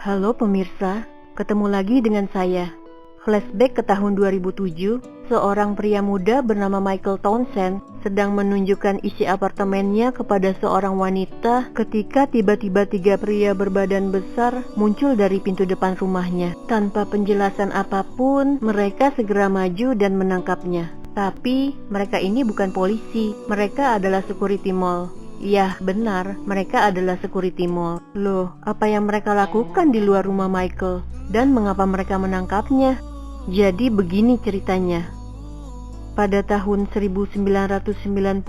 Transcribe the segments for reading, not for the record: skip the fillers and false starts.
Halo pemirsa, ketemu lagi dengan saya. Flashback ke tahun 2007, seorang pria muda bernama Michael Townsend sedang menunjukkan isi apartemennya kepada seorang wanita ketika tiba-tiba tiga pria berbadan besar muncul dari pintu depan rumahnya. Tanpa penjelasan apapun, mereka segera maju dan menangkapnya. Tapi mereka ini bukan polisi, mereka adalah security mall. Ya, benar, mereka adalah security mall. Loh, apa yang mereka lakukan di luar rumah Michael? Dan mengapa mereka menangkapnya? Jadi begini ceritanya. Pada tahun 1999,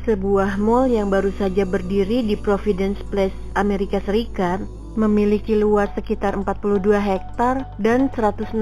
sebuah mall yang baru saja berdiri di Providence Place, Amerika Serikat, memiliki luas sekitar 42 hektar dan 160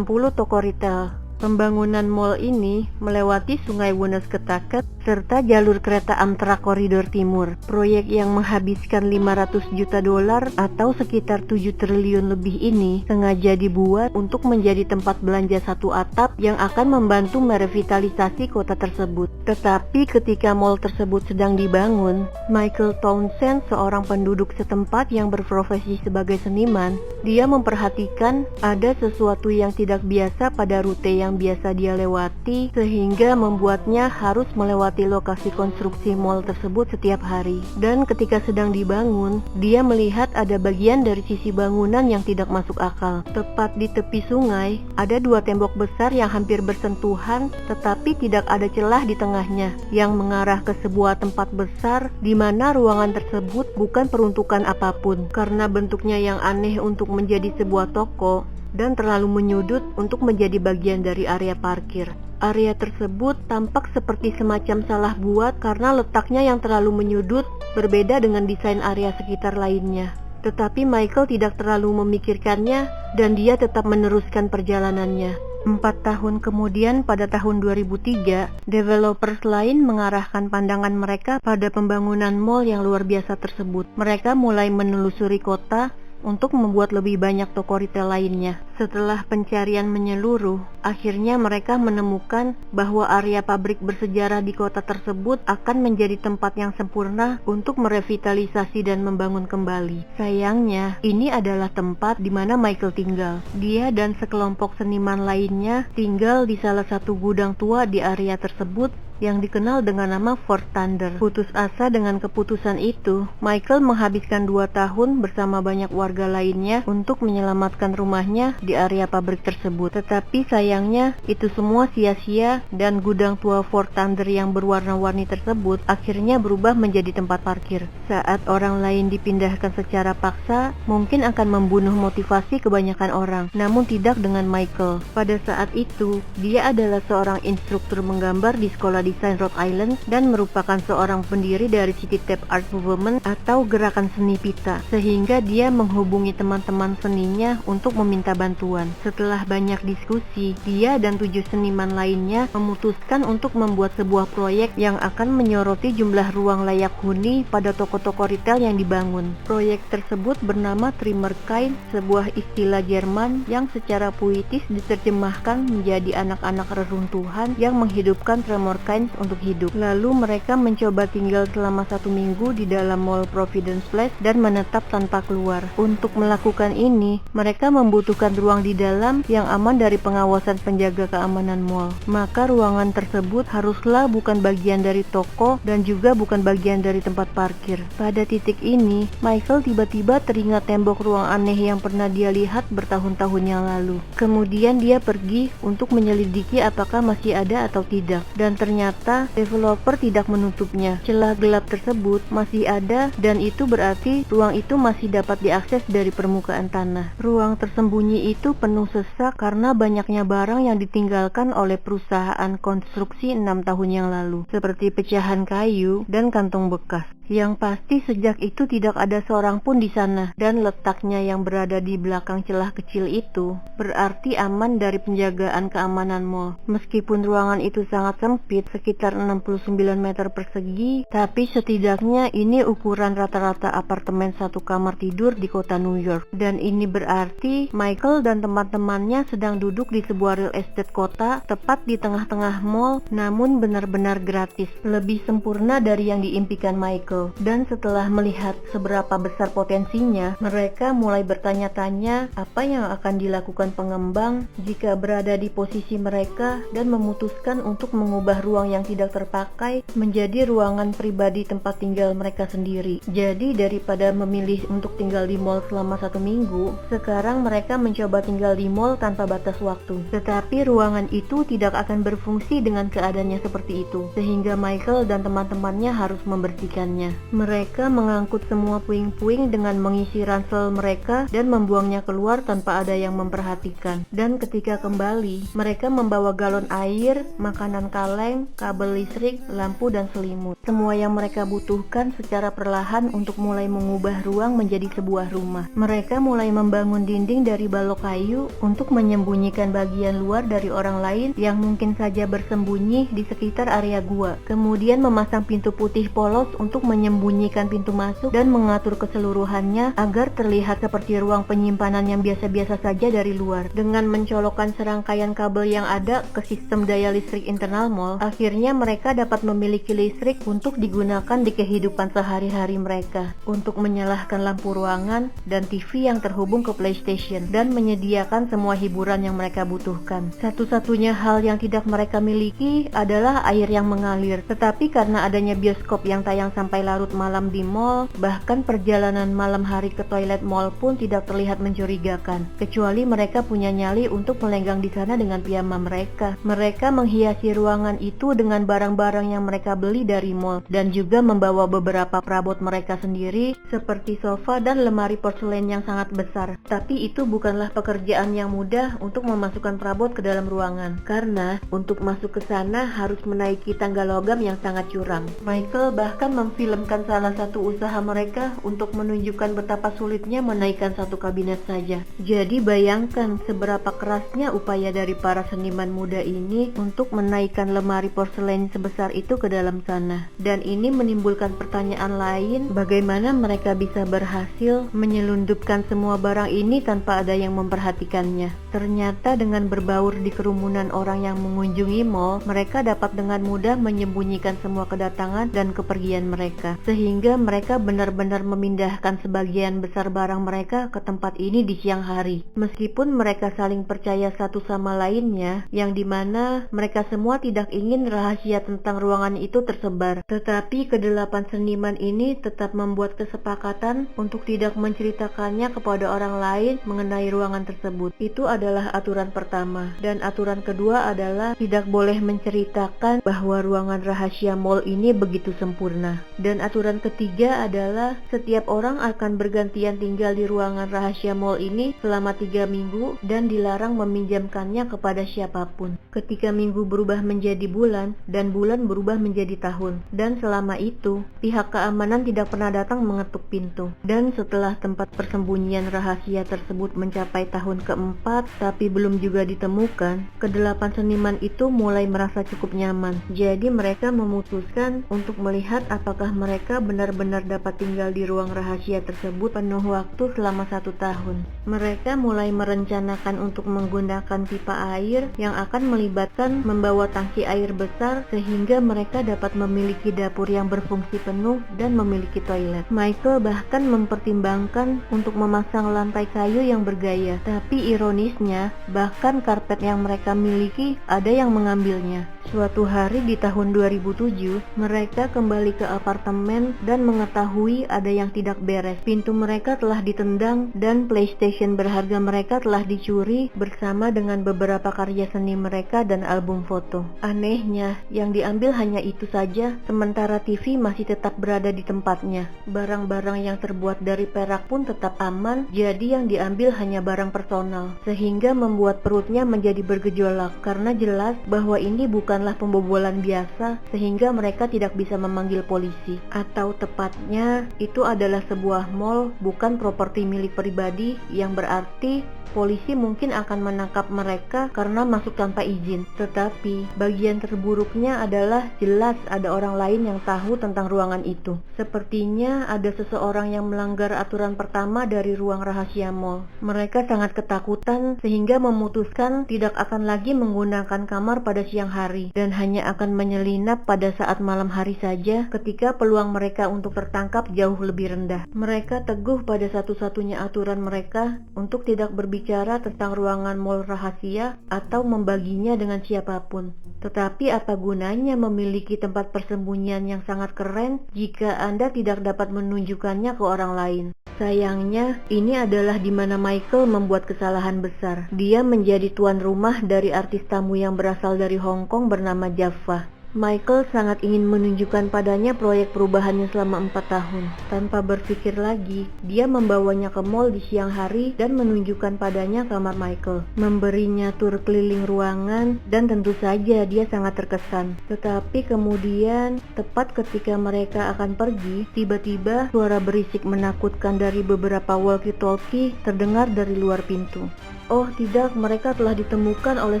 toko retail. Pembangunan mall ini melewati Sungai Woonasquatucket serta jalur kereta Amtrak Koridor Timur. Proyek yang menghabiskan 500 juta dolar atau sekitar 7 triliun lebih ini sengaja dibuat untuk menjadi tempat belanja satu atap yang akan membantu merevitalisasi kota tersebut. Tetapi ketika mall tersebut sedang dibangun, Michael Townsend, seorang penduduk setempat yang berprofesi sebagai seniman, dia memperhatikan ada sesuatu yang tidak biasa pada rute yang biasa dia lewati, sehingga membuatnya harus melewati lokasi konstruksi mall tersebut setiap hari. Dan ketika sedang dibangun, dia melihat ada bagian dari sisi bangunan yang tidak masuk akal. Tepat di tepi sungai, ada dua tembok besar yang hampir bersentuhan, tetapi tidak ada celah di tengahnya, yang mengarah ke sebuah tempat besar di mana ruangan tersebut bukan peruntukan apapun, karena bentuknya yang aneh untuk menjadi sebuah toko dan terlalu menyudut untuk menjadi bagian dari area parkir. Area tersebut tampak seperti semacam salah buat karena letaknya yang terlalu menyudut, berbeda dengan desain area sekitar lainnya. Tetapi Michael tidak terlalu memikirkannya dan dia tetap meneruskan perjalanannya. 4 tahun kemudian, pada tahun 2003, developers lain mengarahkan pandangan mereka pada pembangunan mall yang luar biasa tersebut. Mereka mulai menelusuri kota untuk membuat lebih banyak toko retail lainnya. Setelah pencarian menyeluruh, akhirnya mereka menemukan bahwa area pabrik bersejarah di kota tersebut akan menjadi tempat yang sempurna untuk merevitalisasi dan membangun kembali. Sayangnya, ini adalah tempat di mana Michael tinggal. Dia dan sekelompok seniman lainnya tinggal di salah satu gudang tua di area tersebut yang dikenal dengan nama Fort Thunder. Putus asa dengan keputusan itu, Michael menghabiskan 2 tahun bersama banyak warga lainnya untuk menyelamatkan rumahnya di area pabrik tersebut. Tetapi sayangnya, itu semua sia-sia dan gudang tua Fort Thunder yang berwarna-warni tersebut akhirnya berubah menjadi tempat parkir. Saat orang lain dipindahkan secara paksa, mungkin akan membunuh motivasi kebanyakan orang, namun tidak dengan Michael. Pada saat itu, dia adalah seorang instruktur menggambar di sekolah desain Rhode Island dan merupakan seorang pendiri dari City Tap Art Movement atau gerakan seni pita, sehingga dia menghubungi teman-teman seninya untuk meminta bantuan. Setelah banyak diskusi, dia dan 7 seniman lainnya memutuskan untuk membuat sebuah proyek yang akan menyoroti jumlah ruang layak huni pada toko-toko retail yang dibangun. Proyek tersebut bernama Tremorkind, sebuah istilah Jerman yang secara puitis diterjemahkan menjadi anak-anak reruntuhan yang menghidupkan Tremorkind untuk hidup. Lalu mereka mencoba tinggal selama 1 minggu di dalam mall Providence Place dan menetap tanpa keluar. Untuk melakukan ini, mereka membutuhkan ruang di dalam yang aman dari pengawasan penjaga keamanan mall. Maka ruangan tersebut haruslah bukan bagian dari toko dan juga bukan bagian dari tempat parkir. Pada titik ini, Michael tiba-tiba teringat tembok ruang aneh yang pernah dia lihat bertahun-tahun yang lalu. Kemudian dia pergi untuk menyelidiki apakah masih ada atau tidak, dan ternyata developer tidak menutupnya. Celah gelap tersebut masih ada dan itu berarti ruang itu masih dapat diakses dari permukaan tanah. Ruang tersembunyi itu penuh sesak karena banyaknya barang yang ditinggalkan oleh perusahaan konstruksi 6 tahun yang lalu, seperti pecahan kayu dan kantong bekas. Yang pasti sejak itu tidak ada seorang pun di sana, dan letaknya yang berada di belakang celah kecil itu berarti aman dari penjagaan keamanan mall. Meskipun ruangan itu sangat sempit, sekitar 69 meter persegi, tapi setidaknya ini ukuran rata-rata apartemen satu kamar tidur di kota New York. Dan ini berarti Michael dan teman-temannya sedang duduk di sebuah real estate kota tepat di tengah-tengah mall, namun benar-benar gratis. Lebih sempurna dari yang diimpikan Michael. Michael. Dan setelah melihat seberapa besar potensinya, mereka mulai bertanya-tanya apa yang akan dilakukan pengembang jika berada di posisi mereka dan memutuskan untuk mengubah ruang yang tidak terpakai menjadi ruangan pribadi tempat tinggal mereka sendiri. Jadi daripada memilih untuk tinggal di mall selama 1 minggu, sekarang mereka mencoba tinggal di mall tanpa batas waktu. Tetapi ruangan itu tidak akan berfungsi dengan keadaannya seperti itu, sehingga Michael dan teman-temannya harus membersihkannya. Mereka mengangkut semua puing-puing dengan mengisi ransel mereka dan membuangnya keluar tanpa ada yang memperhatikan. Dan ketika kembali, mereka membawa galon air, makanan kaleng, kabel listrik, lampu, dan selimut. Semua yang mereka butuhkan secara perlahan untuk mulai mengubah ruang menjadi sebuah rumah. Mereka mulai membangun dinding dari balok kayu untuk menyembunyikan bagian luar dari orang lain yang mungkin saja bersembunyi di sekitar area gua. Kemudian memasang pintu putih polos untuk menyembunyikan pintu masuk dan mengatur keseluruhannya agar terlihat seperti ruang penyimpanan yang biasa-biasa saja dari luar. Dengan mencolokkan serangkaian kabel yang ada ke sistem daya listrik internal mall, akhirnya mereka dapat memiliki listrik untuk digunakan di kehidupan sehari-hari mereka, untuk menyalakan lampu ruangan dan TV yang terhubung ke PlayStation, dan menyediakan semua hiburan yang mereka butuhkan. Satu-satunya hal yang tidak mereka miliki adalah air yang mengalir. Tetapi karena adanya bioskop yang tayang sampai larut malam di mall, bahkan perjalanan malam hari ke toilet mall pun tidak terlihat mencurigakan, kecuali mereka punya nyali untuk melenggang di sana dengan piyama mereka. Mereka menghiasi ruangan itu dengan barang-barang yang mereka beli dari mall, dan juga membawa beberapa perabot mereka sendiri seperti sofa dan lemari porselen yang sangat besar. Tapi itu bukanlah pekerjaan yang mudah untuk memasukkan perabot ke dalam ruangan, karena untuk masuk ke sana harus menaiki tangga logam yang sangat curam. Michael bahkan memfilmkan salah satu usaha mereka untuk menunjukkan betapa sulitnya menaikkan satu kabinet saja. Jadi bayangkan seberapa kerasnya upaya dari para seniman muda ini untuk menaikkan lemari porselen sebesar itu ke dalam sana. Dan ini menimbulkan pertanyaan lain, bagaimana mereka bisa berhasil menyelundupkan semua barang ini tanpa ada yang memperhatikannya. Ternyata dengan berbaur di kerumunan orang yang mengunjungi mall, mereka dapat dengan mudah menyembunyikan semua kedatangan dan kepergian mereka, sehingga mereka benar-benar memindahkan sebagian besar barang mereka ke tempat ini di siang hari. Meskipun mereka saling percaya satu sama lainnya, yang dimana mereka semua tidak ingin rahasia tentang ruangan itu tersebar, tetapi kedelapan seniman ini tetap membuat kesepakatan untuk tidak menceritakannya kepada orang lain mengenai ruangan tersebut. Itu adalah aturan pertama. Dan aturan kedua adalah tidak boleh menceritakan bahwa ruangan rahasia mall ini begitu sempurna. Dan aturan ketiga adalah setiap orang akan bergantian tinggal di ruangan rahasia mall ini selama 3 minggu dan dilarang meminjamkannya kepada siapapun. Ketika minggu berubah menjadi bulan dan bulan berubah menjadi tahun, dan selama itu pihak keamanan tidak pernah datang mengetuk pintu. Dan setelah tempat persembunyian rahasia tersebut mencapai tahun keempat tapi belum juga ditemukan, kedelapan seniman itu mulai merasa cukup nyaman. Jadi mereka memutuskan untuk melihat apakah mereka benar-benar dapat tinggal di ruang rahasia tersebut penuh waktu selama 1 tahun. Mereka mulai merencanakan untuk menggunakan pipa air yang akan melibatkan membawa tangki air besar, sehingga mereka dapat memiliki dapur yang berfungsi penuh dan memiliki toilet. Michael bahkan mempertimbangkan untuk memasang lantai kayu yang bergaya, tapi ironisnya bahkan karpet yang mereka miliki ada yang mengambilnya. Suatu hari di tahun 2007, mereka kembali ke apartemen dan mengetahui ada yang tidak beres. Pintu mereka telah ditendang dan PlayStation berharga mereka telah dicuri bersama dengan beberapa karya seni mereka dan album foto. Anehnya, yang diambil hanya itu saja, sementara TV masih tetap berada di tempatnya. Barang-barang yang terbuat dari perak pun tetap aman, jadi yang diambil hanya barang personal, sehingga membuat perutnya menjadi bergejolak karena jelas bahwa ini bukanlah pembobolan biasa, sehingga mereka tidak bisa memanggil polisi. Atau tepatnya, itu adalah sebuah mall, bukan properti milik pribadi, yang berarti polisi mungkin akan menangkap mereka karena masuk tanpa izin. Tetapi bagian terburuknya adalah jelas ada orang lain yang tahu tentang ruangan itu. Sepertinya ada seseorang yang melanggar aturan pertama dari ruang rahasia mall. Mereka sangat ketakutan sehingga memutuskan tidak akan lagi menggunakan kamar pada siang hari. hari dan hanya akan menyelinap pada saat malam hari saja ketika peluang mereka untuk tertangkap jauh lebih rendah. Mereka teguh pada satu-satunya aturan mereka untuk tidak berbicara tentang ruangan mall rahasia atau membaginya dengan siapapun. Tetapi apa gunanya memiliki tempat persembunyian yang sangat keren jika Anda tidak dapat menunjukkannya ke orang lain? Sayangnya, ini adalah di mana Michael membuat kesalahan besar. Dia menjadi tuan rumah dari artis tamu yang berasal dari Hong Kong bernama Jaffa. Michael sangat ingin menunjukkan padanya proyek perubahannya selama 4 tahun. Tanpa berpikir lagi, dia membawanya ke mall di siang hari dan menunjukkan padanya kamar Michael, memberinya tur keliling ruangan, dan tentu saja dia sangat terkesan. Tetapi kemudian, tepat ketika mereka akan pergi, tiba-tiba suara berisik menakutkan dari beberapa walkie-talkie terdengar dari luar pintu. Oh tidak, mereka telah ditemukan oleh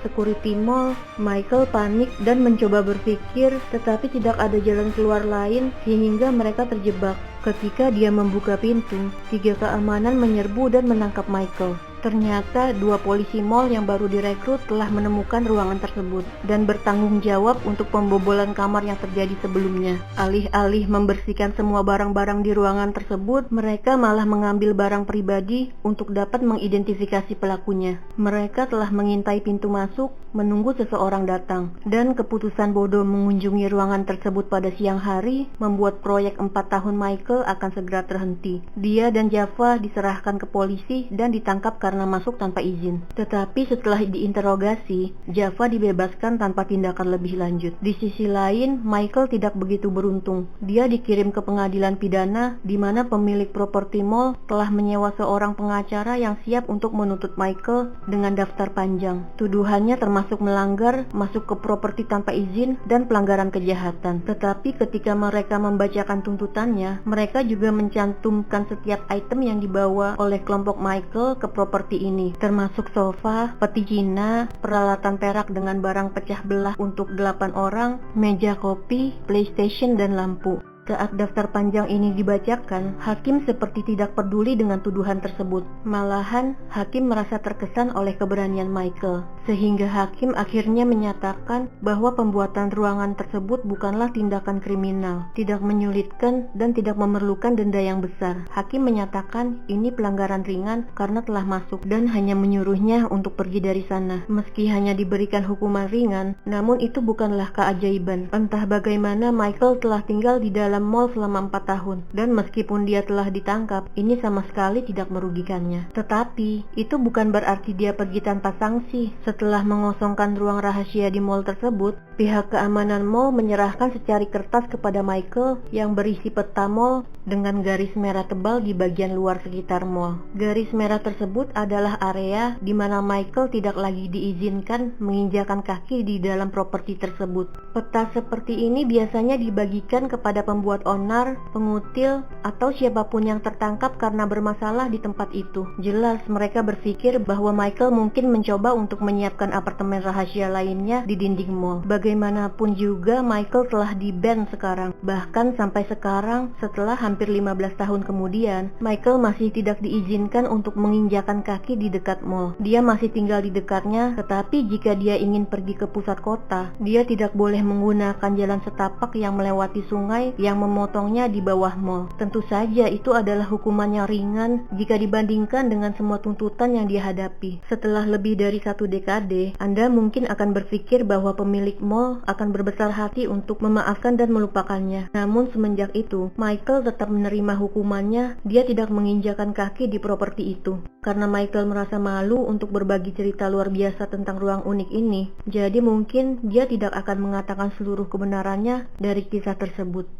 security mall. Michael panik dan mencoba berpikir, tetapi tidak ada jalan keluar lain sehingga mereka terjebak. Ketika dia membuka pintu, 3 keamanan menyerbu dan menangkap Michael. Ternyata 2 polisi mall yang baru direkrut telah menemukan ruangan tersebut dan bertanggung jawab untuk pembobolan kamar yang terjadi sebelumnya. Alih-alih membersihkan semua barang-barang di ruangan tersebut, mereka malah mengambil barang pribadi untuk dapat mengidentifikasi pelakunya. Mereka telah mengintai pintu masuk, menunggu seseorang datang, dan keputusan bodoh mengunjungi ruangan tersebut pada siang hari membuat proyek 4 tahun Michael akan segera terhenti. Dia dan Jaffa diserahkan ke polisi dan ditangkap karena masuk tanpa izin. Tetapi setelah diinterogasi, Jaffa dibebaskan tanpa tindakan lebih lanjut. Di sisi lain, Michael tidak begitu beruntung. Dia dikirim ke pengadilan pidana di mana pemilik properti mall telah menyewa seorang pengacara yang siap untuk menuntut Michael dengan daftar panjang. Tuduhannya termasuk melanggar, masuk ke properti tanpa izin, dan pelanggaran kejahatan. Tetapi ketika mereka membacakan tuntutannya, mereka juga mencantumkan setiap item yang dibawa oleh kelompok Michael ke properti ini, termasuk sofa, peti Cina, peralatan perak dengan barang pecah belah untuk 8 orang, meja kopi, PlayStation, dan lampu. Saat daftar panjang ini dibacakan, hakim seperti tidak peduli dengan tuduhan tersebut. Malahan, hakim merasa terkesan oleh keberanian Michael, sehingga hakim akhirnya menyatakan bahwa pembuatan ruangan tersebut bukanlah tindakan kriminal, tidak menyulitkan, dan tidak memerlukan denda yang besar. Hakim menyatakan ini pelanggaran ringan karena telah masuk dan hanya menyuruhnya untuk pergi dari sana. Meski hanya diberikan hukuman ringan, namun itu bukanlah keajaiban. Entah bagaimana Michael telah tinggal di dalam mall selama 4 tahun, dan meskipun dia telah ditangkap, ini sama sekali tidak merugikannya. Tetapi, itu bukan berarti dia pergi tanpa sanksi. Setelah mengosongkan ruang rahasia di mall tersebut, pihak keamanan mall menyerahkan secari kertas kepada Michael yang berisi peta mall dengan garis merah tebal di bagian luar sekitar mall. Garis merah tersebut adalah area di mana Michael tidak lagi diizinkan menginjakan kaki di dalam properti tersebut. Peta seperti ini biasanya dibagikan kepada pembuat onar, pengutil, atau siapapun yang tertangkap karena bermasalah di tempat itu. Jelas mereka berpikir bahwa Michael mungkin mencoba untuk menyiapkan apartemen rahasia lainnya di dinding mall. Bagaimanapun juga Michael telah di-ban sekarang. Bahkan sampai sekarang, setelah hampir 15 tahun kemudian, Michael masih tidak diizinkan untuk menginjakan kaki di dekat mall. Dia masih tinggal di dekatnya, tetapi jika dia ingin pergi ke pusat kota, dia tidak boleh menggunakan jalan setapak yang melewati sungai yang memotongnya di bawah mall. Tentu saja itu adalah hukuman yang ringan jika dibandingkan dengan semua tuntutan yang dia hadapi. Setelah lebih dari 1 dekade, Anda mungkin akan berpikir bahwa pemilik mall akan berbesar hati untuk memaafkan dan melupakannya. Namun semenjak itu, Michael tetap menerima hukumannya. Dia tidak menginjakan kaki di properti itu. Karena Michael merasa malu untuk berbagi cerita luar biasa tentang ruang unik ini, jadi mungkin dia tidak akan mengatakan seluruh kebenarannya dari kisah tersebut.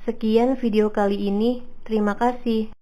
Sekian video kali ini, terima kasih.